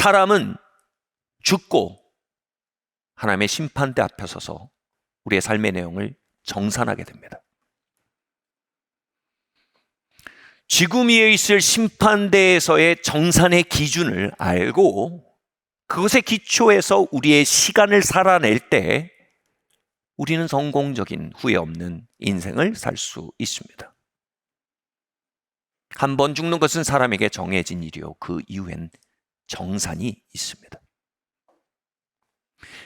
사람은 죽고 하나님의 심판대 앞에 서서 우리의 삶의 내용을 정산하게 됩니다. 지금 위에 있을 심판대에서의 정산의 기준을 알고 그것의 기초에서 우리의 시간을 살아낼 때 우리는 성공적인 후회 없는 인생을 살 수 있습니다. 한 번 죽는 것은 사람에게 정해진 일이요, 그 이후엔 정산이 있습니다.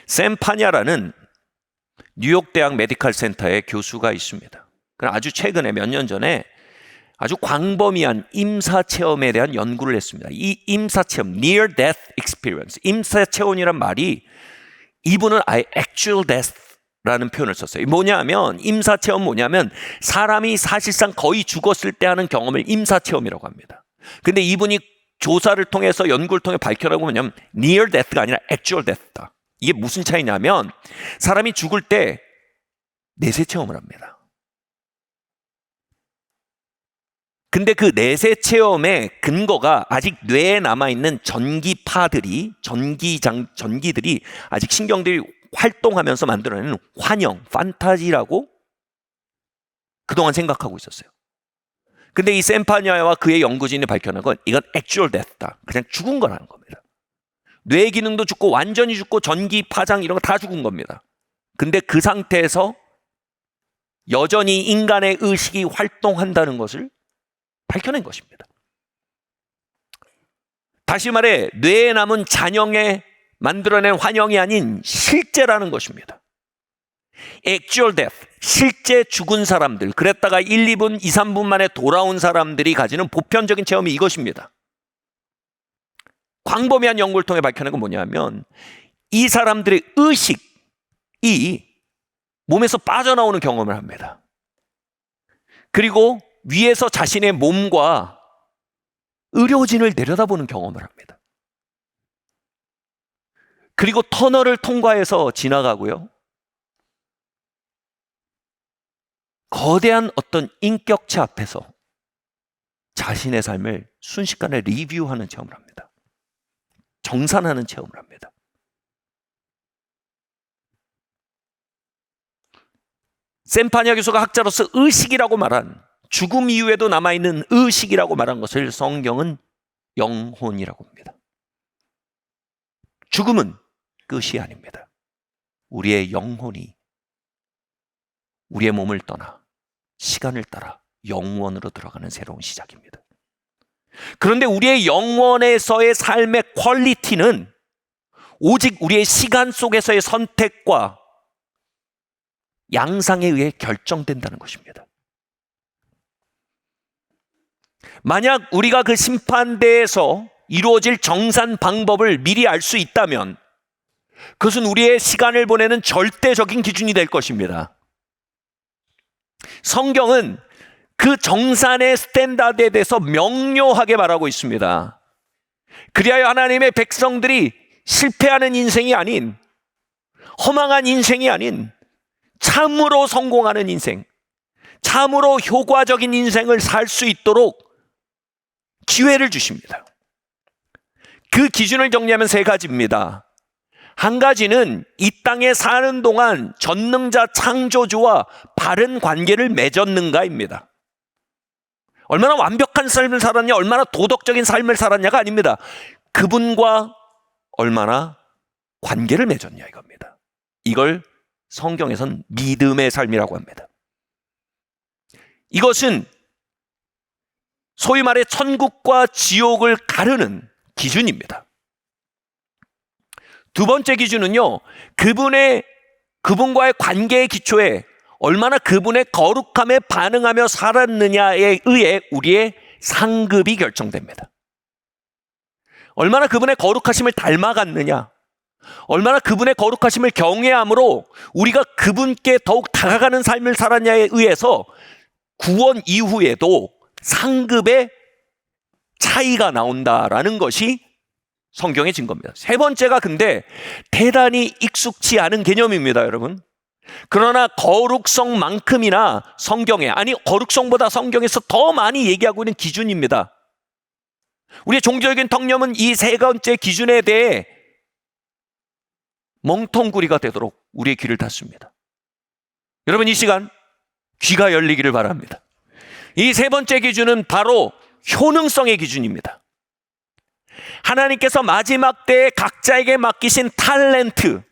샘 파냐라는 뉴욕 대학 메디컬 센터의 교수가 있습니다. 아주 최근에 몇 년 전에 아주 광범위한 임사체험에 대한 연구를 했습니다. 이 임사체험, Near Death Experience, 임사체험이란 말이 이분은 아예 Actual Death라는 표현을 썼어요. 뭐냐면 임사체험 뭐냐면 사람이 사실상 거의 죽었을 때 하는 경험을 임사체험이라고 합니다. 근데 이분이 조사를 통해서 연구를 통해 밝혀내고 뭐냐면 Near Death가 아니라 Actual Death다. 이게 무슨 차이냐면 사람이 죽을 때 내세 체험을 합니다. 근데 그 내세 체험의 근거가 아직 뇌에 남아있는 전기들이 아직 신경들이 활동하면서 만들어내는 환영, 판타지라고 그동안 생각하고 있었어요. 근데 이 샘파냐와 그의 연구진이 밝혀낸 건 이건 액츄얼 데스다. 그냥 죽은 거라는 겁니다. 뇌 기능도 죽고 완전히 죽고 전기 파장 이런 거 다 죽은 겁니다. 근데 그 상태에서 여전히 인간의 의식이 활동한다는 것을 밝혀낸 것입니다. 다시 말해 뇌에 남은 잔영에 만들어낸 환영이 아닌 실제라는 것입니다. Actual death, 실제 죽은 사람들, 그랬다가 1, 2분, 2, 3분 만에 돌아온 사람들이 가지는 보편적인 체험이 이것입니다. 광범위한 연구를 통해 밝혀낸 건 뭐냐면 이 사람들의 의식이 몸에서 빠져나오는 경험을 합니다. 그리고 위에서 자신의 몸과 의료진을 내려다보는 경험을 합니다. 그리고 터널을 통과해서 지나가고요. 거대한 어떤 인격체 앞에서 자신의 삶을 순식간에 리뷰하는 체험을 합니다. 정산하는 체험을 합니다. 샘파냐 교수가 학자로서 의식이라고 말한 죽음 이후에도 남아있는 의식이라고 말한 것을 성경은 영혼이라고 합니다. 죽음은 끝이 아닙니다. 우리의 영혼이 우리의 몸을 떠나 시간을 따라 영원으로 들어가는 새로운 시작입니다. 그런데 우리의 영혼에서의 삶의 퀄리티는 오직 우리의 시간 속에서의 선택과 양상에 의해 결정된다는 것입니다. 만약 우리가 그 심판대에서 이루어질 정산 방법을 미리 알 수 있다면 그것은 우리의 시간을 보내는 절대적인 기준이 될 것입니다. 성경은 그 정산의 스탠다드에 대해서 명료하게 말하고 있습니다. 그리하여 하나님의 백성들이 실패하는 인생이 아닌, 허망한 인생이 아닌 참으로 성공하는 인생, 참으로 효과적인 인생을 살 수 있도록 기회를 주십니다. 그 기준을 정리하면 세 가지입니다. 한 가지는 이 땅에 사는 동안 전능자 창조주와 바른 관계를 맺었는가입니다. 얼마나 완벽한 삶을 살았냐, 얼마나 도덕적인 삶을 살았냐가 아닙니다. 그분과 얼마나 관계를 맺었냐 이겁니다. 이걸 성경에선 믿음의 삶이라고 합니다. 이것은 소위 말해 천국과 지옥을 가르는 기준입니다. 두 번째 기준은요, 그분과의 관계의 기초에 얼마나 그분의 거룩함에 반응하며 살았느냐에 의해 우리의 상급이 결정됩니다. 얼마나 그분의 거룩하심을 닮아갔느냐, 얼마나 그분의 거룩하심을 경외함으로 우리가 그분께 더욱 다가가는 삶을 살았냐에 의해서 구원 이후에도 상급의 차이가 나온다라는 것이 성경의 증거입니다. 세 번째가 근데 대단히 익숙치 않은 개념입니다, 여러분. 그러나 거룩성만큼이나 성경에, 아니 거룩성보다 성경에서 더 많이 얘기하고 있는 기준입니다. 우리의 종교적인 통념은 이 세 번째 기준에 대해 멍텅구리가 되도록 우리의 귀를 닫습니다. 여러분, 이 시간 귀가 열리기를 바랍니다. 이 세 번째 기준은 바로 효능성의 기준입니다. 하나님께서 마지막 때에 각자에게 맡기신 탤런트,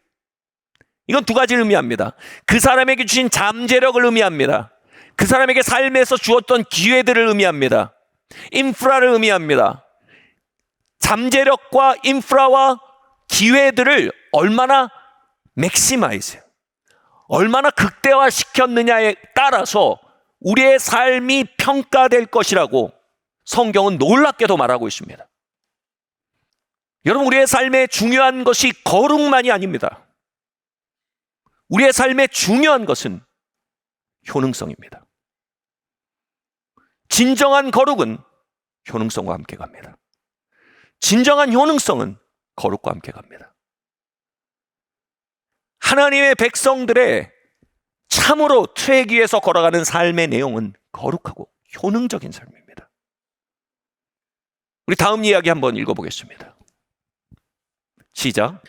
이건 두 가지를 의미합니다. 그 사람에게 주신 잠재력을 의미합니다. 그 사람에게 삶에서 주었던 기회들을 의미합니다. 인프라를 의미합니다. 잠재력과 인프라와 기회들을 얼마나 맥시마이즈, 얼마나 극대화시켰느냐에 따라서 우리의 삶이 평가될 것이라고 성경은 놀랍게도 말하고 있습니다. 여러분, 우리의 삶에 중요한 것이 거룩만이 아닙니다. 우리의 삶에 중요한 것은 효능성입니다. 진정한 거룩은 효능성과 함께 갑니다. 진정한 효능성은 거룩과 함께 갑니다. 하나님의 백성들의 참으로 트랙 위에서 걸어가는 삶의 내용은 거룩하고 효능적인 삶입니다. 우리 다음 이야기 한번 읽어보겠습니다. 시작.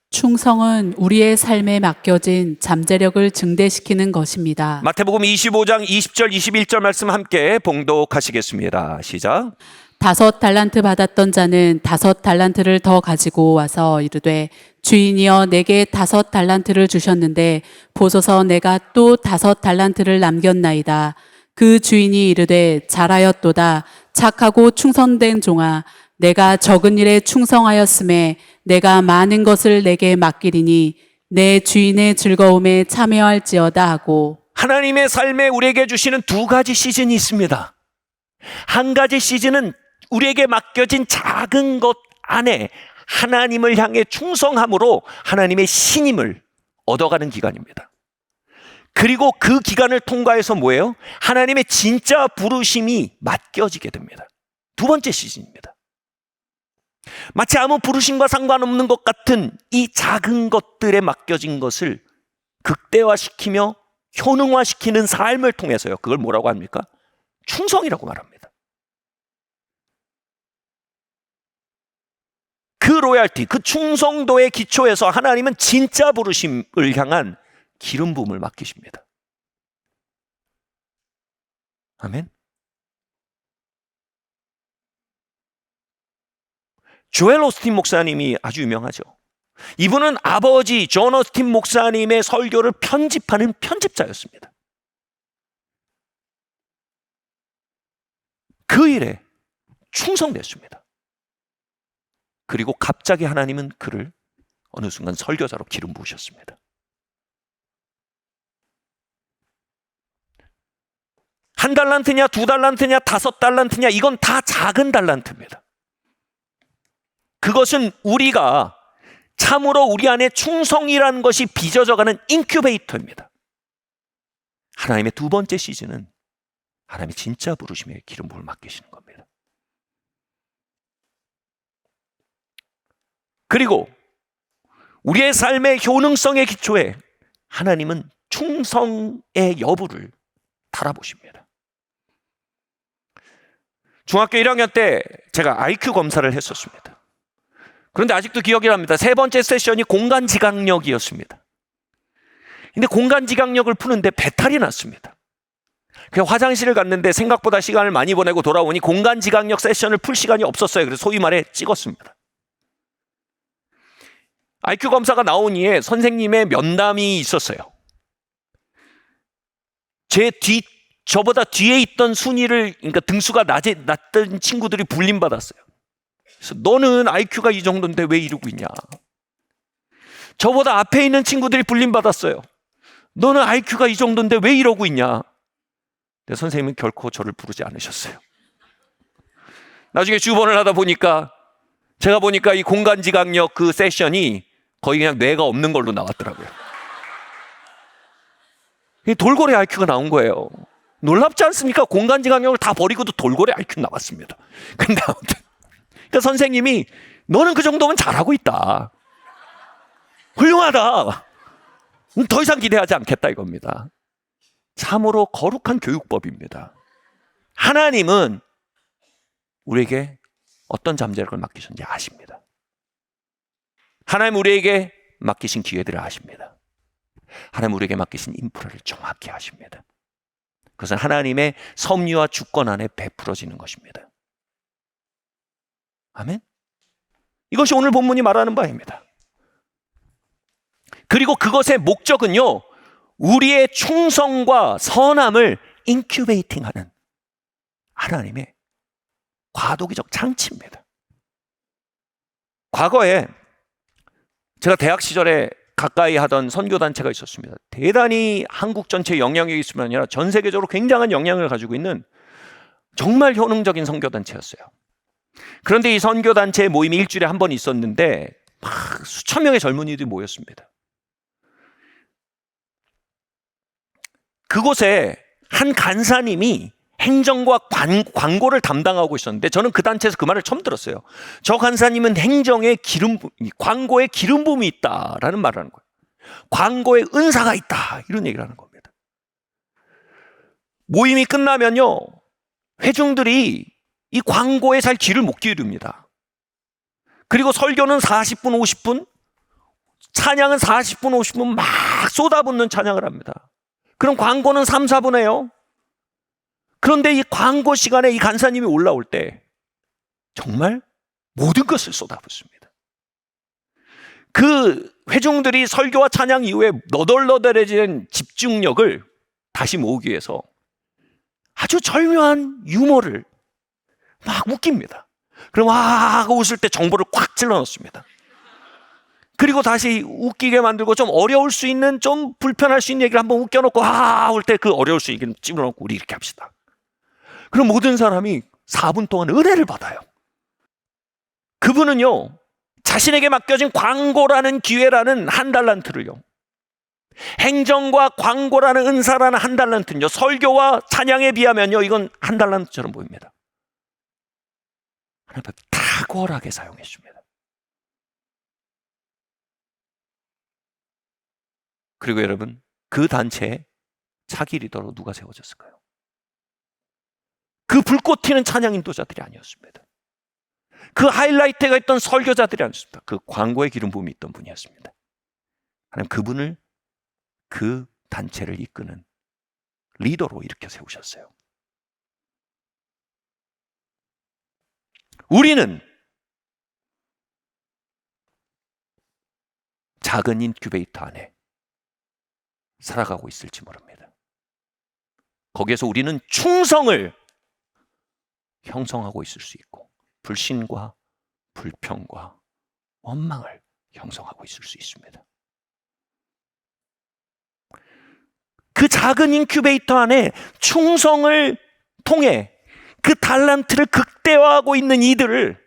충성은 우리의 삶에 맡겨진 잠재력을 증대시키는 것입니다. 마태복음 25장 20절 21절 말씀 함께 봉독하시겠습니다. 시작. 5달란트 받았던 자는 5달란트를 더 가지고 와서 이르되 주인이여 내게 5달란트를 주셨는데 보소서 내가 또 5달란트를 남겼나이다. 그 주인이 이르되 잘하였도다. 착하고 충성된 종아, 내가 적은 일에 충성하였음에 내가 많은 것을 내게 맡기리니 내 주인의 즐거움에 참여할지어다 하고. 하나님의 삶에 우리에게 주시는 두 가지 시즌이 있습니다. 한 가지 시즌은 우리에게 맡겨진 작은 것 안에 하나님을 향해 충성함으로 하나님의 신임을 얻어가는 기간입니다. 그리고 그 기간을 통과해서 뭐예요? 하나님의 진짜 부르심이 맡겨지게 됩니다. 두 번째 시즌입니다. 마치 아무 부르심과 상관없는 것 같은 이 작은 것들에 맡겨진 것을 극대화시키며 효능화시키는 삶을 통해서요. 그걸 뭐라고 합니까? 충성이라고 말합니다. 그 로얄티, 그 충성도의 기초에서 하나님은 진짜 부르심을 향한 기름 부음을 맡기십니다. 아멘. 조엘 오스틴 목사님이 아주 유명하죠. 이분은 아버지 존 오스틴 목사님의 설교를 편집하는 편집자였습니다. 그 일에 충성됐습니다. 그리고 갑자기 하나님은 그를 어느 순간 설교자로 기름 부으셨습니다. 한 달란트냐, 2달란트냐, 5달란트냐, 이건 다 작은 달란트입니다. 그것은 우리가 참으로 우리 안에 충성이라는 것이 빚어져가는 인큐베이터입니다. 하나님의 두 번째 시즌은 하나님의 진짜 부르심에 기름 부음을 맡기시는 겁니다. 그리고 우리의 삶의 효능성의 기초에 하나님은 충성의 여부를 달아보십니다. 중학교 1학년 때 제가 IQ 검사를 했었습니다. 그런데 아직도 기억이 납니다. 세 번째 세션이 공간지각력이었습니다. 근데 공간지각력을 푸는데 배탈이 났습니다. 그래서 화장실을 갔는데 생각보다 시간을 많이 보내고 돌아오니 공간지각력 세션을 풀 시간이 없었어요. 그래서 소위 말해 찍었습니다. IQ 검사가 나온 이에 선생님의 면담이 있었어요. 저보다 뒤에 있던 순위를, 그러니까 등수가 낮던 친구들이 불림받았어요. 그래서 너는 IQ가 이 정도인데 왜 이러고 있냐. 저보다 앞에 있는 친구들이 불림받았어요. 너는 IQ가 이 정도인데 왜 이러고 있냐. 근데 선생님은 결코 저를 부르지 않으셨어요. 나중에 주번을 하다 보니까 제가 보니까 이 공간지각력 그 세션이 거의 그냥 뇌가 없는 걸로 나왔더라고요. 돌고래 IQ가 나온 거예요. 놀랍지 않습니까? 공간지각력을 다 버리고도 돌고래 IQ 나왔습니다. 근데 아무튼 그러니까 선생님이 너는 그 정도면 잘하고 있다. 훌륭하다. 더 이상 기대하지 않겠다 이겁니다. 참으로 거룩한 교육법입니다. 하나님은 우리에게 어떤 잠재력을 맡기셨는지 아십니다. 하나님 우리에게 맡기신 기회들을 아십니다. 하나님 우리에게 맡기신 인프라를 정확히 아십니다. 그것은 하나님의 섭리와 주권 안에 베풀어지는 것입니다. 아멘. 이것이 오늘 본문이 말하는 바입니다. 그리고 그것의 목적은요, 우리의 충성과 선함을 인큐베이팅하는 하나님의 과도기적 장치입니다. 과거에 제가 대학 시절에 가까이 하던 선교단체가 있었습니다. 대단히 한국 전체에 영향력이 있을 뿐 아니라 전 세계적으로 굉장한 영향을 가지고 있는 정말 효능적인 선교단체였어요. 그런데 이 선교단체의 모임이 일주일에 한 번 있었는데 막 수천 명의 젊은이들이 모였습니다. 그곳에 한 간사님이 행정과 광고를 담당하고 있었는데 저는 그 단체에서 그 말을 처음 들었어요. 저 간사님은 광고에 기름 부음이 있다라는 말을 하는 거예요. 광고에 은사가 있다, 이런 얘기를 하는 겁니다. 모임이 끝나면요, 회중들이 이 광고에 잘 귀를 못 기울입니다. 그리고 설교는 40분, 50분, 찬양은 40분, 50분 막 쏟아붓는 찬양을 합니다. 그럼 광고는 3, 4분 해요. 그런데 이 광고 시간에 이 간사님이 올라올 때 정말 모든 것을 쏟아붓습니다. 그 회중들이 설교와 찬양 이후에 너덜너덜해진 집중력을 다시 모으기 위해서 아주 절묘한 유머를 막 웃깁니다. 그럼 와 하고 웃을 때 정보를 꽉 찔러 넣습니다. 그리고 다시 웃기게 만들고 좀 어려울 수 있는, 좀 불편할 수 있는 얘기를 한번 웃겨놓고 올 때 그 어려울 수 있는 얘기를 찝어놓고 우리 이렇게 합시다. 그럼 모든 사람이 4분 동안 은혜를 받아요. 그분은요, 자신에게 맡겨진 광고라는 기회라는 한 달란트를요, 행정과 광고라는 은사라는 한 달란트는요, 설교와 찬양에 비하면요, 이건 한 달란트처럼 보입니다. 하나님 앞에 탁월하게 사용했습니다. 그리고 여러분, 그 단체에 차기 리더로 누가 세워졌을까요? 그 불꽃 튀는 찬양 인도자들이 아니었습니다. 그 하이라이트가 있던 설교자들이 아니었습니다. 그 광고에 기름 부음이 있던 분이었습니다. 하나님 그분을 그 단체를 이끄는 리더로 일으켜 세우셨어요. 우리는 작은 인큐베이터 안에 살아가고 있을지 모릅니다. 거기에서 우리는 충성을 형성하고 있을 수 있고 불신과 불평과 원망을 형성하고 있을 수 있습니다. 그 작은 인큐베이터 안에 충성을 통해 그 달란트를 극대화하고 있는 이들을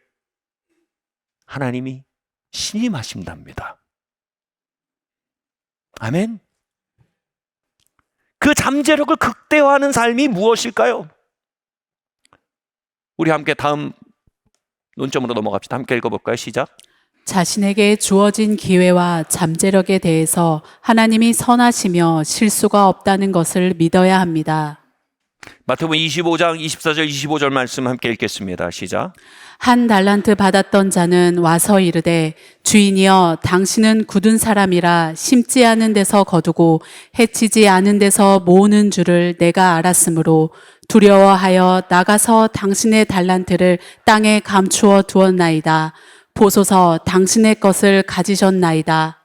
하나님이 신임하신답니다. 아멘. 그 잠재력을 극대화하는 삶이 무엇일까요? 우리 함께 다음 논점으로 넘어갑시다. 함께 읽어볼까요? 시작. 자신에게 주어진 기회와 잠재력에 대해서 하나님이 선하시며 실수가 없다는 것을 믿어야 합니다. 마태복음 25장 24절 25절 말씀 함께 읽겠습니다. 시작. 한 달란트 받았던 자는 와서 이르되 주인이여 당신은 굳은 사람이라 심지 않은 데서 거두고 해치지 않은 데서 모으는 줄을 내가 알았으므로 두려워하여 나가서 당신의 달란트를 땅에 감추어 두었나이다. 보소서 당신의 것을 가지셨나이다.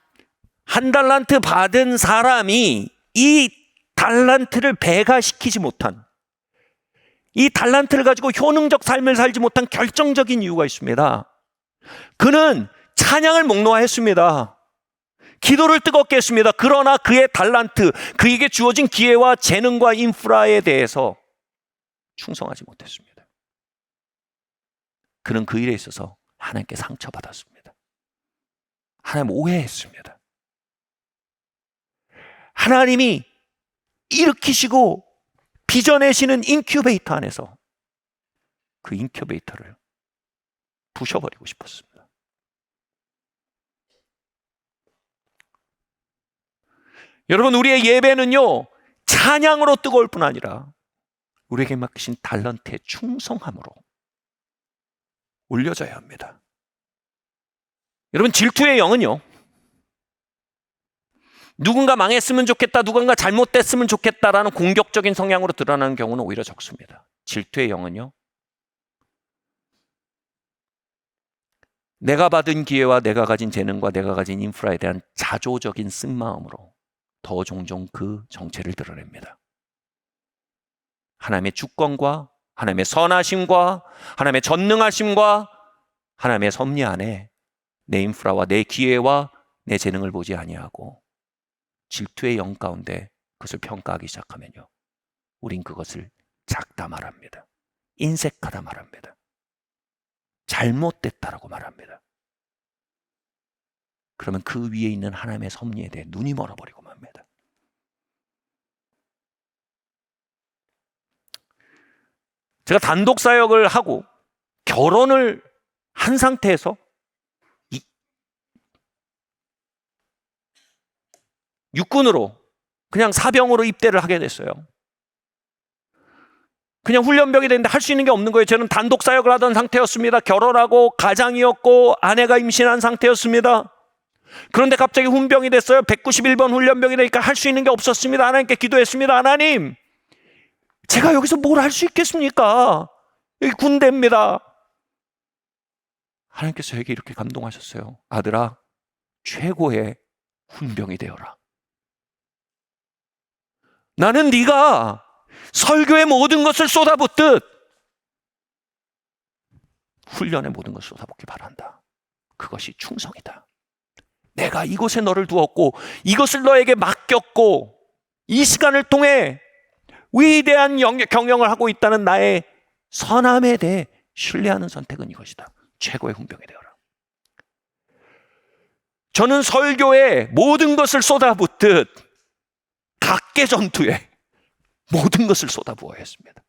한 달란트 받은 사람이 이 달란트를 배가시키지 못한, 이 달란트를 가지고 효능적 삶을 살지 못한 결정적인 이유가 있습니다. 그는 찬양을 목놓아했습니다. 기도를 뜨겁게 했습니다. 그러나 그의 달란트, 그에게 주어진 기회와 재능과 인프라에 대해서 충성하지 못했습니다. 그는 그 일에 있어서 하나님께 상처받았습니다. 하나님 오해했습니다. 하나님이 일으키시고 빚어내시는 인큐베이터 안에서 그 인큐베이터를 부셔버리고 싶었습니다. 여러분, 우리의 예배는요, 찬양으로 뜨거울 뿐 아니라 우리에게 맡기신 달란트의 충성함으로 올려져야 합니다. 여러분, 질투의 영은요, 누군가 망했으면 좋겠다, 누군가 잘못됐으면 좋겠다라는 공격적인 성향으로 드러나는 경우는 오히려 적습니다. 질투의 영은요, 내가 받은 기회와 내가 가진 재능과 내가 가진 인프라에 대한 자조적인 쓴마음으로 더 종종 그 정체를 드러냅니다. 하나님의 주권과 하나님의 선하심과 하나님의 전능하심과 하나님의 섭리 안에 내 인프라와 내 기회와 내 재능을 보지 아니하고 질투의 영 가운데 그것을 평가하기 시작하면요, 우린 그것을 작다 말합니다. 인색하다 말합니다. 잘못됐다라고 말합니다. 그러면 그 위에 있는 하나님의 섭리에 대해 눈이 멀어버리고 맙니다. 제가 단독 사역을 하고 결혼을 한 상태에서 육군으로 그냥 사병으로 입대를 하게 됐어요. 그냥 훈련병이 됐는데 할 수 있는 게 없는 거예요. 저는 단독 사역을 하던 상태였습니다. 결혼하고 가장이었고 아내가 임신한 상태였습니다. 그런데 갑자기 훈병이 됐어요. 191번 훈련병이 되니까 할 수 있는 게 없었습니다. 하나님께 기도했습니다. 하나님, 제가 여기서 뭘 할 수 있겠습니까? 여기 군대입니다. 하나님께서 저에게 이렇게 감동하셨어요. 아들아, 최고의 훈병이 되어라. 나는 네가 설교의 모든 것을 쏟아붓듯 훈련의 모든 것을 쏟아붓기 바란다. 그것이 충성이다. 내가 이곳에 너를 두었고 이것을 너에게 맡겼고 이 시간을 통해 위대한 경영을 하고 있다는 나의 선함에 대해 신뢰하는 선택은 이것이다. 최고의 훈병이 되어라. 저는 설교에 모든 것을 쏟아붓듯 각계 전투에 모든 것을 쏟아부어야 했습니다.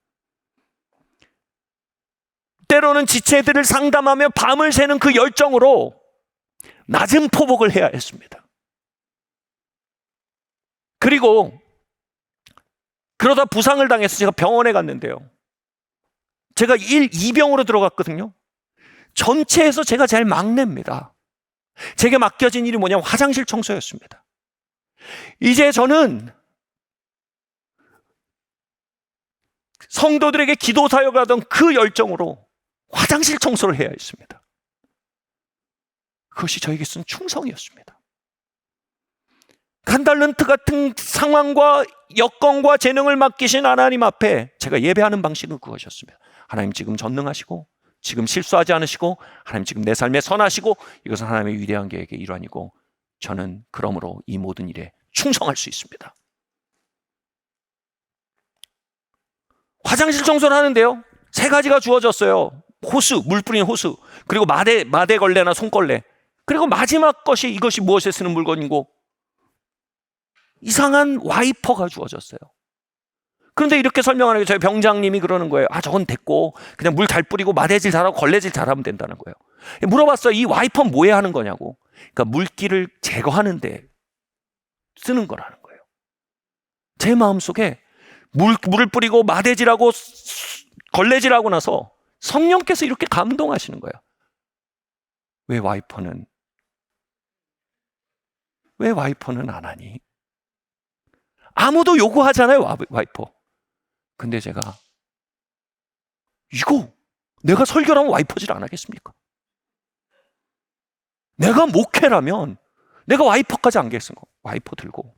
때로는 지체들을 상담하며 밤을 새는 그 열정으로 낮은 포복을 해야 했습니다. 그리고 그러다 부상을 당해서 제가 병원에 갔는데요, 제가 2병으로 들어갔거든요. 전체에서 제가 제일 막내입니다. 제게 맡겨진 일이 뭐냐면 화장실 청소였습니다. 이제 저는 성도들에게 기도 사역을 하던 그 열정으로 화장실 청소를 해야 했습니다. 그것이 저에게서는 충성이었습니다. 간달런트 같은 상황과 여건과 재능을 맡기신 하나님 앞에 제가 예배하는 방식은 그것이었습니다. 하나님 지금 전능하시고 지금 실수하지 않으시고 하나님 지금 내 삶에 선하시고 이것은 하나님의 위대한 계획의 일환이고 저는 그러므로 이 모든 일에 충성할 수 있습니다. 화장실 청소를 하는데요, 3가지가 주어졌어요. 호수, 물 뿌리는 호수, 그리고 마대걸레나 손걸레, 그리고 마지막 것이 이것이 무엇에 쓰는 물건이고 이상한 와이퍼가 주어졌어요. 그런데 이렇게 설명하는 게 저희 병장님이 그러는 거예요. 아, 저건 됐고 그냥 물 잘 뿌리고 마대질 잘하고 걸레질 잘하면 된다는 거예요. 물어봤어요. 이 와이퍼는 뭐에 하는 거냐고. 그러니까 물기를 제거하는 데 쓰는 거라는 거예요. 제 마음속에 물을 뿌리고 마대질하고 걸레질하고 나서 성령께서 이렇게 감동하시는 거예요. 왜 와이퍼는 안 하니? 아무도 요구하잖아요, 와이퍼. 근데 제가 이거 내가 설교라면 와이퍼질 안 하겠습니까? 내가 목회라면 내가 와이퍼까지 안 겠어. 와이퍼 들고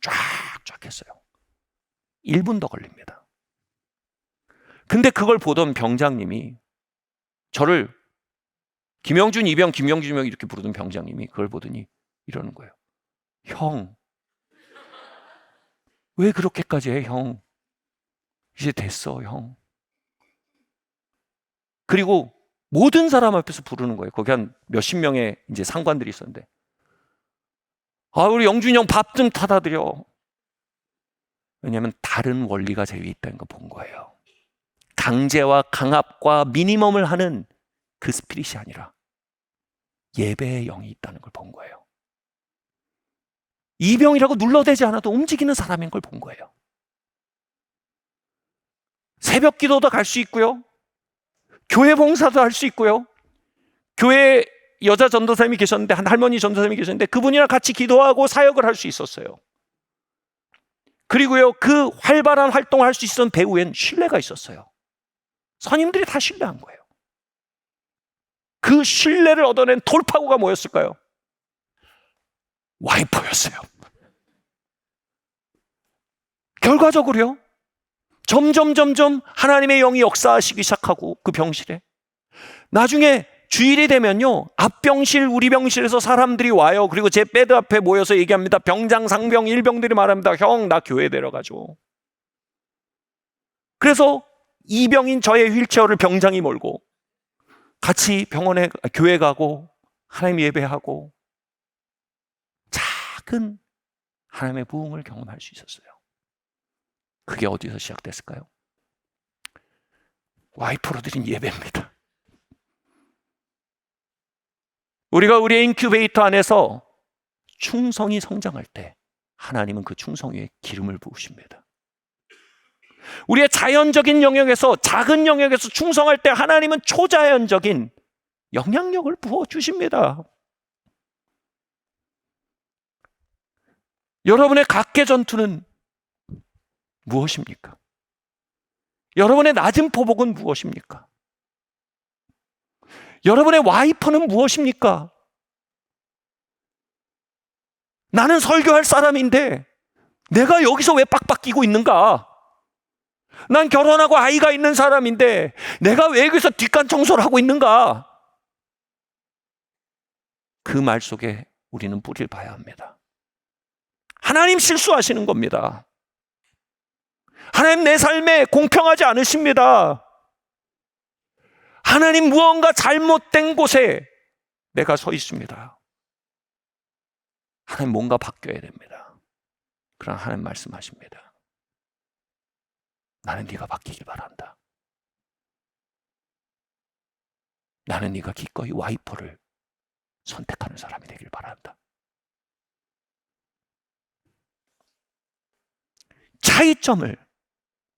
쫙쫙 했어요. 1분 더 걸립니다. 근데 그걸 보던 병장님이 저를 김영준, 이병, 김영준 이렇게 부르던 병장님이 그걸 보더니 이러는 거예요. 형, 왜 그렇게까지 해, 형? 이제 됐어, 형. 그리고 모든 사람 앞에서 부르는 거예요. 거기 한 몇십 명의 이제 상관들이 있었는데, 아, 우리 영준이 형 밥 좀 타다 드려. 왜냐하면 다른 원리가 제 위에 있다는 거 본 거예요. 강제와 강압과 미니멈을 하는 그 스피릿이 아니라 예배의 영이 있다는 걸 본 거예요. 이병이라고 눌러대지 않아도 움직이는 사람인 걸 본 거예요. 새벽 기도도 갈 수 있고요, 교회 봉사도 할 수 있고요, 교회 여자 전도사님이 계셨는데, 한 할머니 전도사님이 계셨는데 그분이랑 같이 기도하고 사역을 할 수 있었어요. 그리고요, 그 활발한 활동을 할 수 있었던 배후엔 신뢰가 있었어요. 선임들이 다 신뢰한 거예요. 그 신뢰를 얻어낸 돌파구가 뭐였을까요? 와이퍼였어요. 결과적으로요, 점점 하나님의 영이 역사하시기 시작하고, 그 병실에 나중에 주일이 되면요, 앞병실, 우리 병실에서 사람들이 와요. 그리고 제 베드 앞에 모여서 얘기합니다. 병장, 상병, 일병들이 말합니다. 형, 나 교회 데려가줘. 그래서 이병인 저의 휠체어를 병장이 몰고 같이 병원에, 교회 가고 하나님 예배하고 작은 하나님의 부흥을 경험할 수 있었어요. 그게 어디서 시작됐을까요? 와이프로 드린 예배입니다. 우리가 우리의 인큐베이터 안에서 충성이 성장할 때 하나님은 그 충성 위에 기름을 부으십니다. 우리의 자연적인 영역에서, 작은 영역에서 충성할 때 하나님은 초자연적인 영향력을 부어주십니다. 여러분의 각계 전투는 무엇입니까? 여러분의 낮은 포복은 무엇입니까? 여러분의 와이퍼는 무엇입니까? 나는 설교할 사람인데 내가 여기서 왜 빡빡 끼고 있는가? 난 결혼하고 아이가 있는 사람인데 내가 왜 여기서 뒷간 청소를 하고 있는가? 그 말 속에 우리는 뿌리를 봐야 합니다. 하나님 실수하시는 겁니다. 하나님 내 삶에 공평하지 않으십니다. 하나님 무언가 잘못된 곳에 내가 서 있습니다. 하나님 뭔가 바뀌어야 됩니다. 그러나 하나님 말씀하십니다. 나는 네가 바뀌길 바란다. 나는 네가 기꺼이 와이퍼를 선택하는 사람이 되길 바란다. 차이점을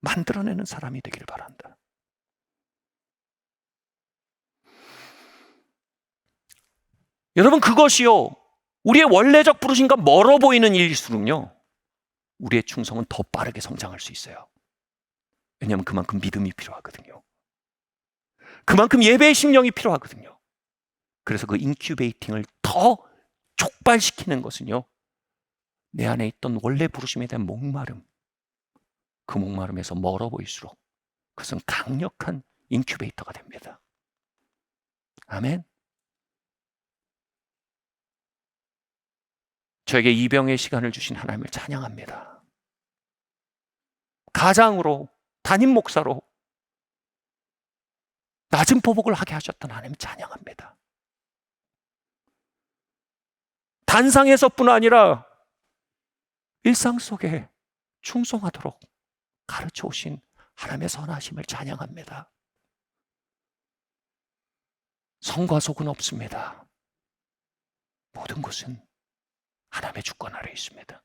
만들어내는 사람이 되길 바란다. 여러분, 그것이요, 우리의 원래적 부르심과 멀어 보이는 일일수록요, 우리의 충성은 더 빠르게 성장할 수 있어요. 왜냐하면 그만큼 믿음이 필요하거든요. 그만큼 예배의 심령이 필요하거든요. 그래서 그 인큐베이팅을 더 촉발시키는 것은요, 내 안에 있던 원래 부르심에 대한 목마름, 그 목마름에서 멀어 보일수록 그것은 강력한 인큐베이터가 됩니다. 아멘. 저에게 이병의 시간을 주신 하나님을 찬양합니다. 가장으로, 담임 목사로 낮은 포복을 하게 하셨던 하나님 찬양합니다. 단상에서뿐 아니라 일상 속에 충성하도록 가르쳐 오신 하나님의 선하심을 찬양합니다. 성과 속은 없습니다. 모든 것은 하나님의 주권 아래 있습니다.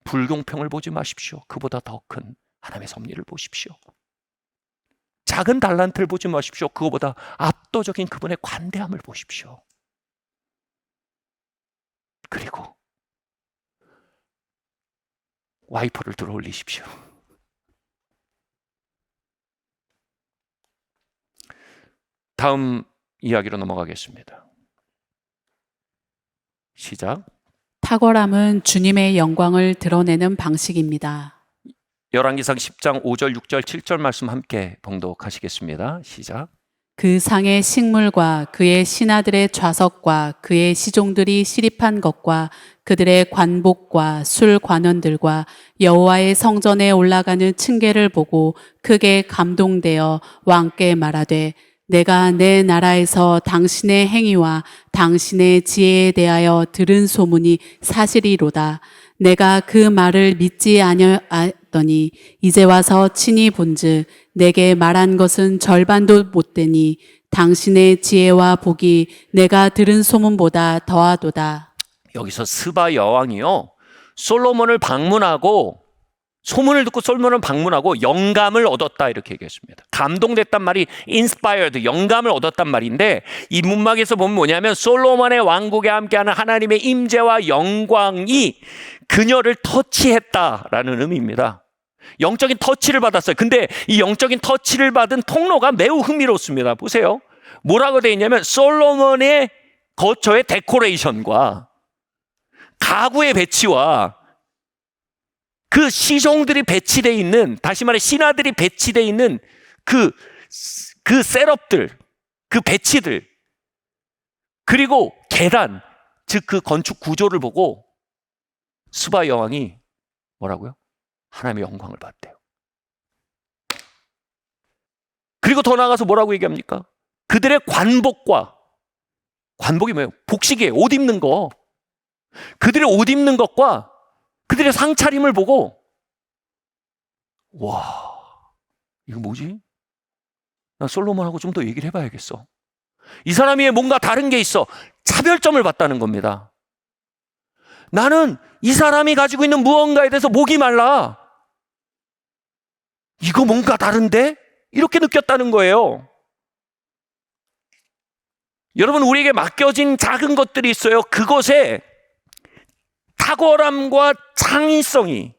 불공평을 보지 마십시오. 그보다 더 큰 하나님의 섭리를 보십시오. 작은 달란트를 보지 마십시오. 그거보다 압도적인 그분의 관대함을 보십시오. 그리고 와이퍼를 들어 올리십시오. 다음 이야기로 넘어가겠습니다. 시작. 탁월함은 주님의 영광을 드러내는 방식입니다. 열왕기상 10장 5절, 6절, 7절 말씀 함께 봉독하시겠습니다. 시작. 그 상의 식물과 그의 신하들의 좌석과 그의 시종들이 시립한 것과 그들의 관복과 술 관원들과 여호와의 성전에 올라가는 층계를 보고 크게 감동되어 왕께 말하되 내가 내 나라에서 당신의 행위와 당신의 지혜에 대하여 들은 소문이 사실이로다. 내가 그 말을 믿지 아니하더니 이제 와서 친히 본즉 내게 말한 것은 절반도 못되니 당신의 지혜와 복이 내가 들은 소문보다 더하도다. 여기서 스바 여왕이요, 솔로몬을 방문하고 소문을 듣고 솔로몬은 방문하고 영감을 얻었다 이렇게 얘기했습니다. 감동됐단 말이 inspired, 영감을 얻었단 말인데 이 문맥에서 보면 뭐냐면 솔로몬의 왕국에 함께하는 하나님의 임재와 영광이 그녀를 터치했다라는 의미입니다. 영적인 터치를 받았어요. 근데 이 영적인 터치를 받은 통로가 매우 흥미롭습니다. 보세요. 뭐라고 되어 있냐면 솔로몬의 거처의 데코레이션과 가구의 배치와 그 시종들이 배치되어 있는, 다시 말해 신하들이 배치되어 있는 그 셋업들, 그 배치들, 그리고 계단, 즉 그 건축 구조를 보고 스바 여왕이 뭐라고요? 하나님의 영광을 받대요. 그리고 더 나아가서 뭐라고 얘기합니까? 그들의 관복과, 관복이 뭐예요? 복식이에요. 옷 입는 거. 그들의 옷 입는 것과 그들의 상차림을 보고 와, 이거 뭐지? 나 솔로몬하고 좀 더 얘기를 해봐야겠어. 이 사람이 뭔가 다른 게 있어. 차별점을 봤다는 겁니다. 나는 이 사람이 가지고 있는 무언가에 대해서 목이 말라. 이거 뭔가 다른데? 이렇게 느꼈다는 거예요. 여러분, 우리에게 맡겨진 작은 것들이 있어요. 그것에 탁월함과 창의성이,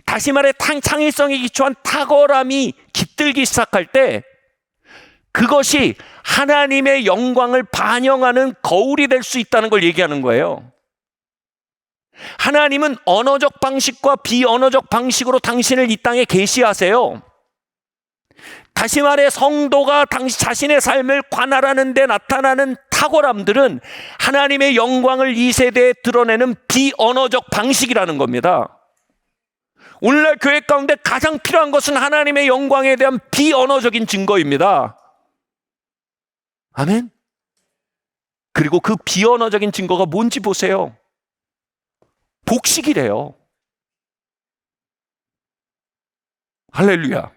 다시 말해 창의성에 기초한 탁월함이 깃들기 시작할 때 그것이 하나님의 영광을 반영하는 거울이 될 수 있다는 걸 얘기하는 거예요. 하나님은 언어적 방식과 비언어적 방식으로 당신을 이 땅에 계시하세요. 다시 말해 성도가 당시 자신의 삶을 관할하는 데 나타나는 탁월함들은 하나님의 영광을 이 세대에 드러내는 비언어적 방식이라는 겁니다. 오늘날 교회 가운데 가장 필요한 것은 하나님의 영광에 대한 비언어적인 증거입니다. 아멘. 그리고 그 비언어적인 증거가 뭔지 보세요. 복식이래요. 할렐루야.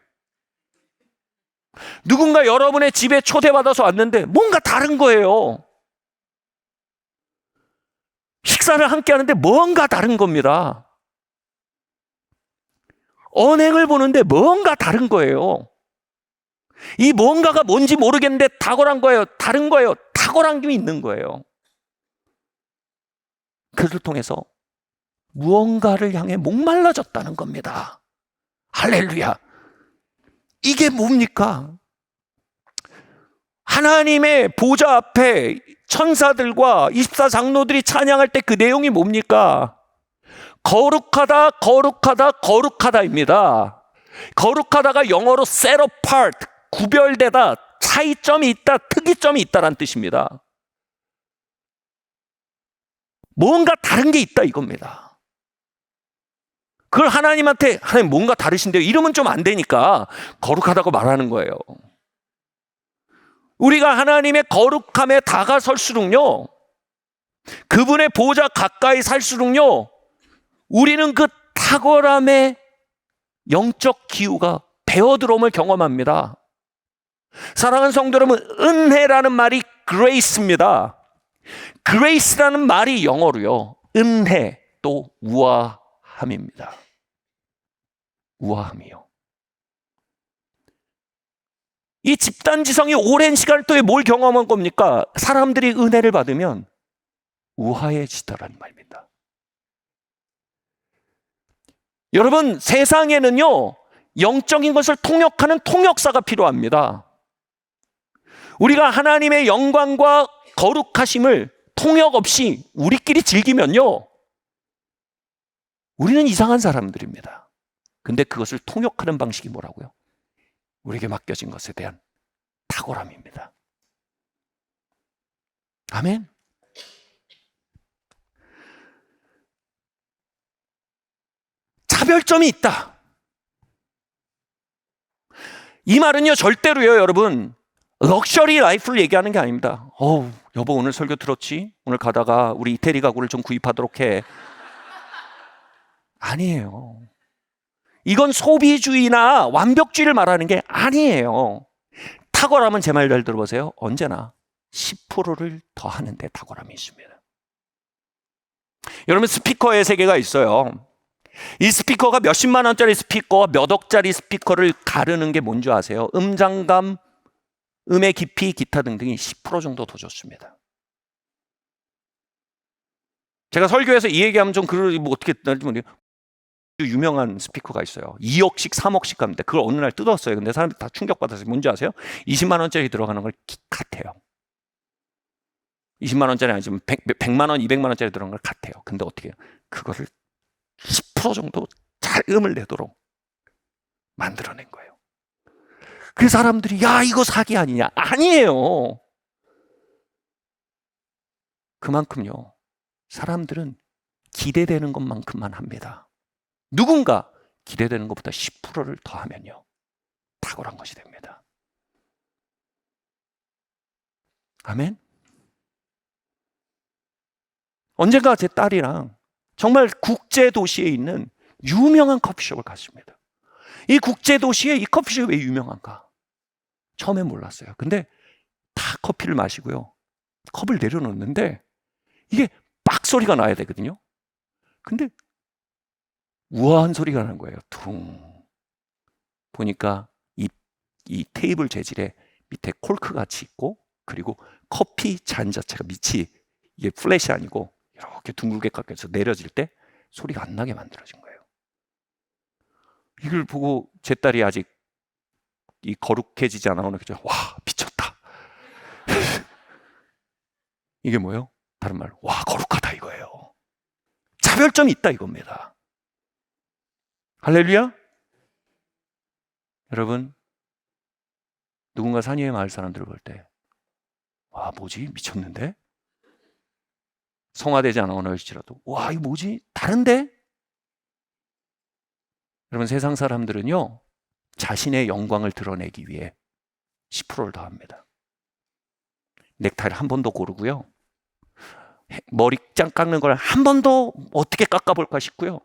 누군가 여러분의 집에 초대받아서 왔는데 뭔가 다른 거예요. 식사를 함께 하는데 뭔가 다른 겁니다. 언행을 보는데 뭔가 다른 거예요. 이 뭔가가 뭔지 모르겠는데 탁월한 거예요. 다른 거예요. 탁월한 게 있는 거예요. 그것을 통해서 무언가를 향해 목말라졌다는 겁니다. 할렐루야. 이게 뭡니까? 하나님의 보좌 앞에 천사들과 24장로들이 찬양할 때 그 내용이 뭡니까? 거룩하다, 거룩하다, 거룩하다입니다. 거룩하다가 영어로 set apart, 구별되다, 차이점이 있다, 특이점이 있다라는 뜻입니다. 뭔가 다른 게 있다 이겁니다. 그걸 하나님한테 하나님 뭔가 다르신데요. 이러면 좀 안 되니까 거룩하다고 말하는 거예요. 우리가 하나님의 거룩함에 다가설수록요, 그분의 보좌 가까이 살수록요, 우리는 그 탁월함의 영적 기후가 배어들어옴을 경험합니다. 사랑하는 성도 여러분, 은혜라는 말이 grace입니다. grace라는 말이 영어로요, 은혜 또 우아함입니다. 우아함이요. 이 집단지성이 오랜 시간 동안 뭘 경험한 겁니까? 사람들이 은혜를 받으면 우아해지더라는 말입니다. 여러분, 세상에는요, 영적인 것을 통역하는 통역사가 필요합니다. 우리가 하나님의 영광과 거룩하심을 통역 없이 우리끼리 즐기면요, 우리는 이상한 사람들입니다. 근데 그것을 통역하는 방식이 뭐라고요? 우리에게 맡겨진 것에 대한 탁월함입니다. 아멘. 차별점이 있다. 이 말은요, 절대로요, 여러분, 럭셔리 라이프를 얘기하는 게 아닙니다. 여보 오늘 설교 들었지? 오늘 가다가 우리 이태리 가구를 좀 구입하도록 해. 아니에요. 이건 소비주의나 완벽주의를 말하는 게 아니에요. 탁월함은 제 말 잘 들어보세요. 언제나 10%를 더하는 데 탁월함이 있습니다. 여러분, 스피커의 세계가 있어요. 이 스피커가 몇십만 원짜리 스피커와 몇 억짜리 스피커를 가르는 게 뭔지 아세요? 음장감, 음의 깊이, 기타 등등이 10% 정도 더 좋습니다. 제가 설교에서 이 얘기하면 좀 뭐 어떻게 날지 모르겠어요. 유명한 스피커가 있어요. 2억씩 3억씩 갑니다. 그걸 어느 날 뜯었어요. 근데 사람들이 다 충격받아서 뭔지 아세요? 20만 원짜리 들어가는 걸 같아요. 20만 원짜리 아니지만 100만 원, 200만 원짜리 들어간 걸 같아요. 근데 어떻게 해요? 그거를 10% 정도 잘 음을 내도록 만들어낸 거예요. 그 사람들이 야 이거 사기 아니냐? 아니에요. 그만큼요. 사람들은 기대되는 것만큼만 합니다. 누군가 기대되는 것보다 10%를 더하면요. 탁월한 것이 됩니다. 아멘? 언젠가 제 딸이랑 정말 국제도시에 있는 유명한 커피숍을 갔습니다. 이 국제도시에 이 커피숍이 왜 유명한가? 처음에 몰랐어요. 근데 다 커피를 마시고요. 컵을 내려놓는데 이게 빡 소리가 나야 되거든요. 근데 우아한 소리가 나는 거예요. 퉁. 보니까 이 테이블 재질에 밑에 콜크 같이 있고 그리고 커피 잔 자체가 밑이 이게 플랫이 아니고 이렇게 둥글게 깎여서 내려질 때 소리가 안 나게 만들어진 거예요. 이걸 보고 제 딸이 아직 이 거룩해지지 않아오는 거죠. 와 미쳤다. 이게 뭐예요? 다른 말로 와 거룩하다 이거예요. 차별점이 있다 이겁니다. 할렐루야. 여러분 누군가 산위의 마을 사람들을 볼 때 와 뭐지 미쳤는데? 성화되지 않아오나 할지라도 와 이거 뭐지? 다른데? 여러분 세상 사람들은요 자신의 영광을 드러내기 위해 10%를 더합니다. 넥타이를 한 번 더 고르고요. 머리짱 깎는 걸 한 번 더 어떻게 깎아볼까 싶고요.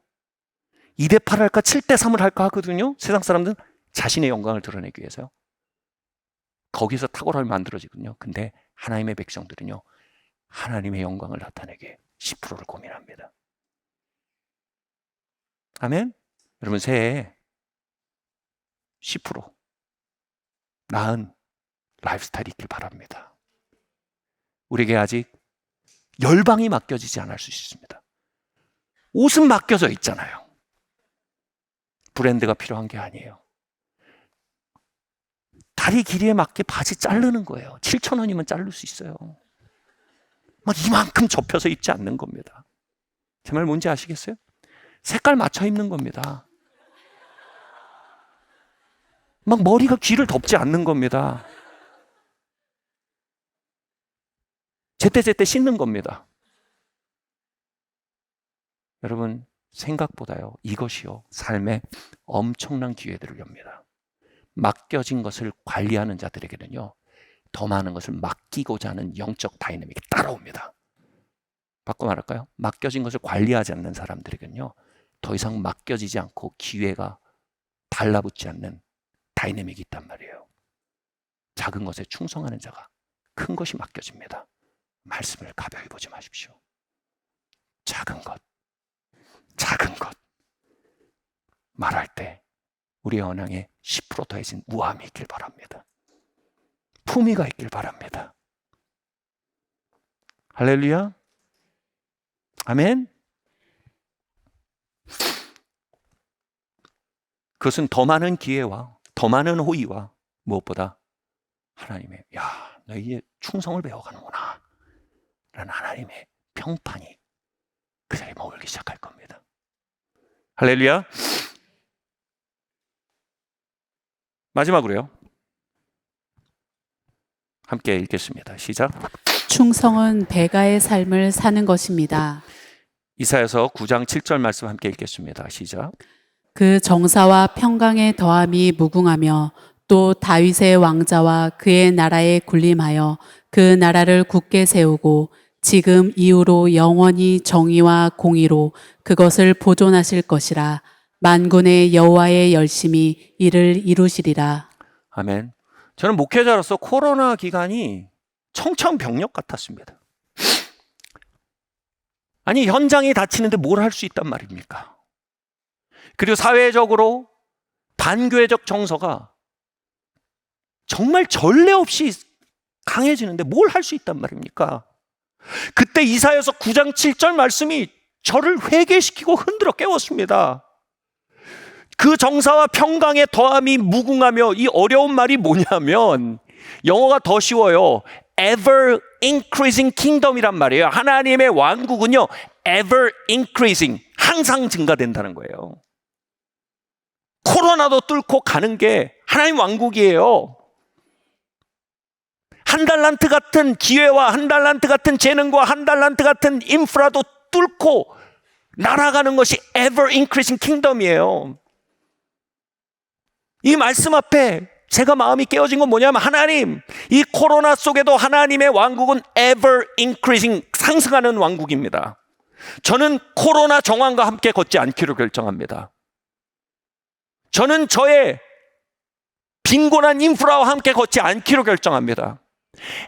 2대8 할까 7대3을 할까 하거든요. 세상 사람들은 자신의 영광을 드러내기 위해서요. 거기서 탁월함이 만들어지거든요. 근데 하나님의 백성들은요. 하나님의 영광을 나타내게 10%를 고민합니다. 아멘? 여러분 새해에 10% 나은 라이프스타일이 있길 바랍니다. 우리에게 아직 열방이 맡겨지지 않을 수 있습니다. 옷은 맡겨져 있잖아요. 브랜드가 필요한 게 아니에요. 다리 길이에 맞게 바지 자르는 거예요. 7,000원이면 자를 수 있어요. 막 이만큼 접혀서 입지 않는 겁니다. 제 말 뭔지 아시겠어요? 색깔 맞춰 입는 겁니다. 막 머리가 귀를 덮지 않는 겁니다. 제때제때 씻는 겁니다. 여러분 생각보다요 이것이요 삶에 엄청난 기회들을 엽니다. 맡겨진 것을 관리하는 자들에게는요 더 많은 것을 맡기고자 하는 영적 다이내믹이 따라옵니다. 바꿔 말할까요? 맡겨진 것을 관리하지 않는 사람들에게는요 더 이상 맡겨지지 않고 기회가 달라붙지 않는 다이내믹이 있단 말이에요. 작은 것에 충성하는 자가 큰 것이 맡겨집니다. 말씀을 가벼이 보지 마십시오. 작은 것 말할 때 우리의 언양에 10% 더해진 우아함이 있길 바랍니다. 품위가 있길 바랍니다. 할렐루야. 아멘. 그것은 더 많은 기회와 더 많은 호의와 무엇보다 하나님의 야, 너 이제 충성을 배워가는구나 라는 하나님의 평판이 그 자리에 머물기 시작할 겁니다. 할렐루야. 마지막으로요. 함께 읽겠습니다. 시작. 충성은 배가의 삶을 사는 것입니다. 이사야서 9장 7절 말씀 함께 읽겠습니다. 시작. 그 정사와 평강의 더함이 무궁하며 또 다윗의 왕자와 그의 나라에 군림하여 그 나라를 굳게 세우고 지금 이후로 영원히 정의와 공의로 그것을 보존하실 것이라. 만군의 여호와의 열심히 이를 이루시리라. 아멘. 저는 목회자로서 코로나 기간이 청천벽력 같았습니다. 아니 현장이 닫히는데 뭘 할 수 있단 말입니까? 그리고 사회적으로 반교회적 정서가 정말 전례 없이 강해지는데 뭘 할 수 있단 말입니까? 그때 이사야서 9장 7절 말씀이 저를 회개시키고 흔들어 깨웠습니다. 그 정사와 평강의 더함이 무궁하며, 이 어려운 말이 뭐냐면 영어가 더 쉬워요. ever increasing kingdom이란 말이에요. 하나님의 왕국은요, ever increasing, 항상 증가된다는 거예요. 코로나도 뚫고 가는 게 하나님 왕국이에요. 한 달란트 같은 기회와 한 달란트 같은 재능과 한 달란트 같은 인프라도 뚫고 날아가는 것이 ever increasing kingdom이에요. 이 말씀 앞에 제가 마음이 깨어진 건 뭐냐면, 하나님, 이 코로나 속에도 하나님의 왕국은 ever increasing, 상승하는 왕국입니다. 저는 코로나 정황과 함께 걷지 않기로 결정합니다. 저는 저의 빈곤한 인프라와 함께 걷지 않기로 결정합니다.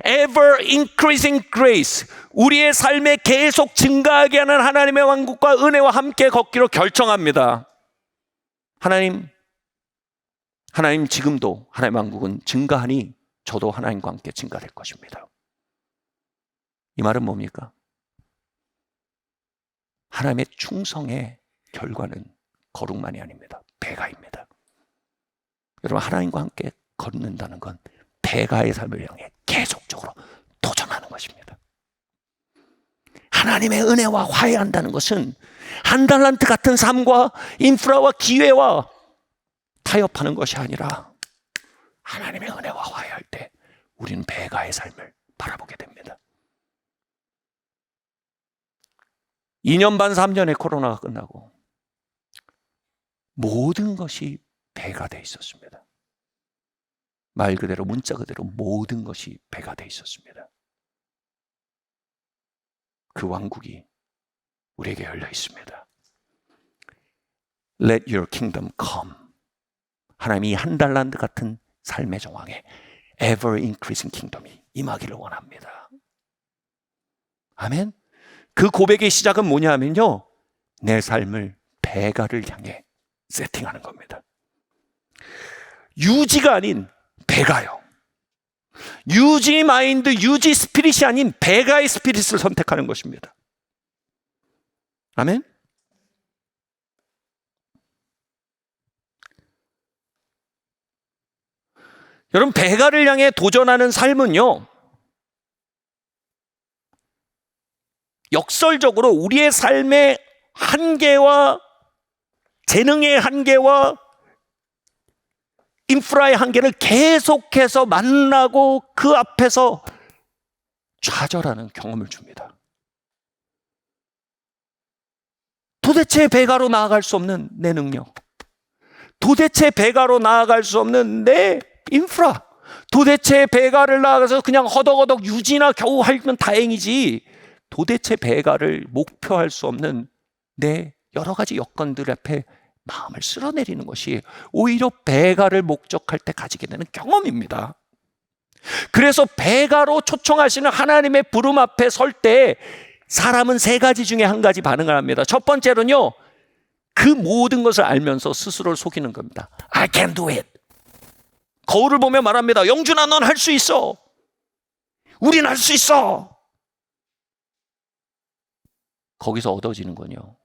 ever increasing grace, 우리의 삶에 계속 증가하게 하는 하나님의 왕국과 은혜와 함께 걷기로 결정합니다. 하나님 지금도 하나님의 왕국은 증가하니 저도 하나님과 함께 증가될 것입니다. 이 말은 뭡니까? 하나님의 충성의 결과는 거룩만이 아닙니다. 배가입니다. 여러분, 하나님과 함께 걷는다는 건 배가의 삶을 향해 계속적으로 도전하는 것입니다. 하나님의 은혜와 화해한다는 것은 한 달란트 같은 삶과 인프라와 기회와 타협하는 것이 아니라 하나님의 은혜와 화해할 때 우리는 배가의 삶을 바라보게 됩니다. 2년 반 3년의 코로나가 끝나고 모든 것이 배가 돼 있었습니다. 말 그대로, 문자 그대로 모든 것이 배가 돼 있었습니다. 그 왕국이 우리에게 열려 있습니다. Let your kingdom come. 하나님이 한 달란트 같은 삶의 정황에 ever increasing kingdom이 임하기를 원합니다. 아멘. 그 고백의 시작은 뭐냐 하면요, 내 삶을 배가를 향해 세팅하는 겁니다. 유지가 아닌 배가요. 유지 마인드, 유지 스피릿이 아닌 배가의 스피릿을 선택하는 것입니다. 아멘. 여러분, 배가를 향해 도전하는 삶은요, 역설적으로 우리의 삶의 한계와 재능의 한계와 인프라의 한계를 계속해서 만나고 그 앞에서 좌절하는 경험을 줍니다. 도대체 배가로 나아갈 수 없는 내 능력, 도대체 배가로 나아갈 수 없는 내 인프라, 도대체 배가를 나아가서 그냥 허덕허덕 유지나 겨우 하면 다행이지, 도대체 배가를 목표할 수 없는 내 여러 가지 여건들 앞에 마음을 쓸어내리는 것이 오히려 배가를 목적할 때 가지게 되는 경험입니다. 그래서 배가로 초청하시는 하나님의 부름 앞에 설 때 사람은 세 가지 중에 한 가지 반응을 합니다. 첫 번째로는요, 그 모든 것을 알면서 스스로를 속이는 겁니다. I can do it. 거울을 보며 말합니다. 영준아, 넌 할 수 있어. 우린 할 수 있어. 거기서 얻어지는 건요,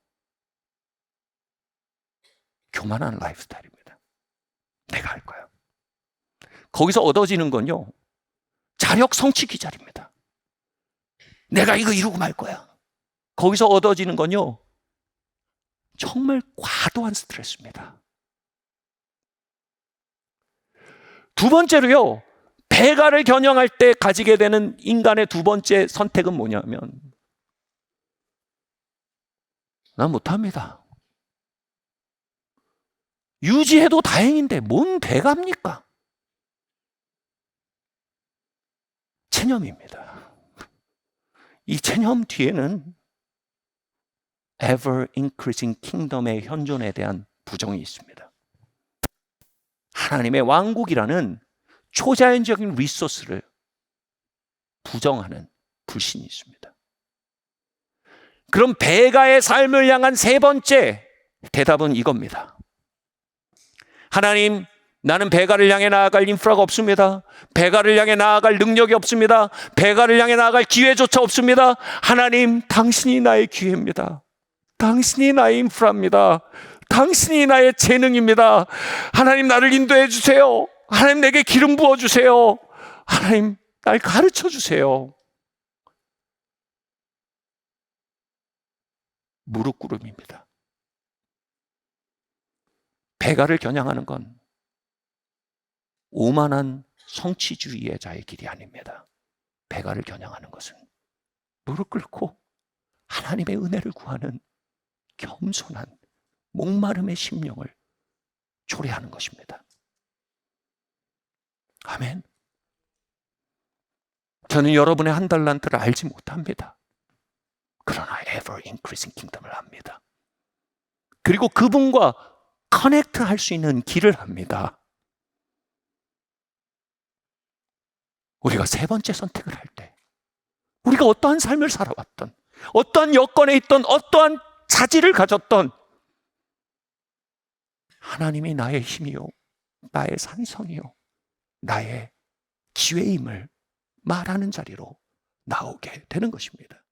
교만한 라이프스타일입니다. 내가 할 거야. 거기서 얻어지는 건요, 자력 성취 기자입니다. 내가 이거 이루고 말 거야. 거기서 얻어지는 건요, 정말 과도한 스트레스입니다. 두 번째로요, 배가를 겨냥할 때 가지게 되는 인간의 두 번째 선택은 뭐냐면, 난 못합니다. 유지해도 다행인데 뭔 배가입니까? 체념입니다. 이 체념 뒤에는 ever increasing kingdom의 현존에 대한 부정이 있습니다. 하나님의 왕국이라는 초자연적인 리소스를 부정하는 불신이 있습니다. 그럼 배가의 삶을 향한 세 번째 대답은 이겁니다. 하나님, 나는 배가를 향해 나아갈 인프라가 없습니다. 배가를 향해 나아갈 능력이 없습니다. 배가를 향해 나아갈 기회조차 없습니다. 하나님, 당신이 나의 기회입니다. 당신이 나의 인프라입니다. 당신이 나의 재능입니다. 하나님, 나를 인도해 주세요. 하나님, 내게 기름 부어 주세요. 하나님, 날 가르쳐 주세요. 무릎 꿇음입니다. 배가를 겨냥하는 건 오만한 성취주의자의 길이 아닙니다. 배가를 겨냥하는 것은 무릎 꿇고 하나님의 은혜를 구하는 겸손한 목마름의 심령을 초래하는 것입니다. 아멘. 저는 여러분의 한 달란트를 알지 못합니다. 그러나 ever increasing kingdom을 합니다. 그리고 그분과 커넥트 할 수 있는 길을 합니다. 우리가 세 번째 선택을 할 때, 우리가 어떠한 삶을 살아왔던, 어떠한 여건에 있던, 어떠한 자질을 가졌던, 하나님이 나의 힘이요, 나의 산성이요, 나의 기회임을 말하는 자리로 나오게 되는 것입니다.